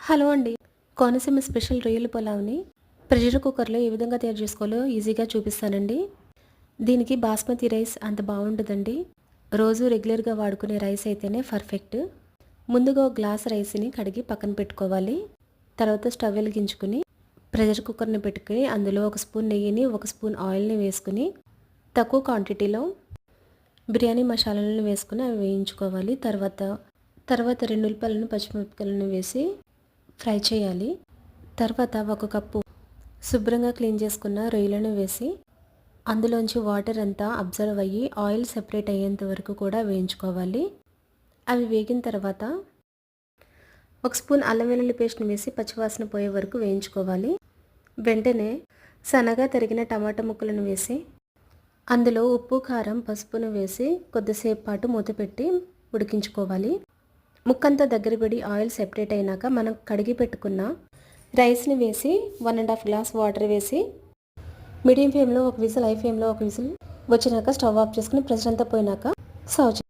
Hello అండి. Konaseema special రొయ్యల పులావ్‌ని pressure కుక్కర్‌లో ఏ విధంగా తయారు చేసుకోవాలో ఈజీగా చూపిస్తానండి. దీనికి బాస్మతి రైస్ అంత బాగుండదండి. రోజు రెగ్యులర్‌గా వాడుకునే రైస్ అయితేనే పర్ఫెక్ట్. ముందుగా ఒక గ్లాస్ రైస్‌ని కడిగి పక్కన పెట్టుకోవాలి. తర్వాత స్టవ్ వెలిగించుకుని ప్రెషర్ కుక్కర్‌ని పెట్టుకుని అందులో ఒక స్పూన్ నెయ్యిని, ఒక స్పూన్ ఆయిల్‌ని వేసుకుని తక్కువ క్వాంటిటీలో బిర్యానీ మసాలాలను వేసుకుని అవి వేయించుకోవాలి. తర్వాత 2 ఉల్లిపాయలను, పచ్చిమిరపకాయలను వేసి ఫ్రై చేయాలి. తర్వాత ఒక కప్పు శుభ్రంగా క్లీన్ చేసుకున్న రొయ్యలను వేసి అందులోంచి వాటర్ అంతా అబ్జర్వ్ అయ్యి ఆయిల్ సెపరేట్ అయ్యేంత వరకు కూడా వేయించుకోవాలి. అవి వేగిన తర్వాత ఒక స్పూన్ అల్లం వెల్లుల్లి పేస్ట్ని వేసి పచ్చివాసన పోయే వరకు వేయించుకోవాలి. వెంటనే సన్నగా తరిగిన టమాటా ముక్కలను వేసి అందులో ఉప్పు, కారం, పసుపును వేసి కొద్దిసేపు పాటు మూత పెట్టి ఉడికించుకోవాలి. ముక్కంతా దగ్గర పడి ఆయిల్ సెపరేట్ అయినాక మనం కడిగి పెట్టుకున్న రైస్ని వేసి 1.5 గ్లాస్ వాటర్ వేసి మీడియం ఫ్లేమ్లో ఒక విజిల్, హై ఫ్లేమ్లో ఒక విజిల్ వచ్చినాక స్టవ్ ఆఫ్ చేసుకుని ప్రెషర్ అంతా పోయినాక సర్వ్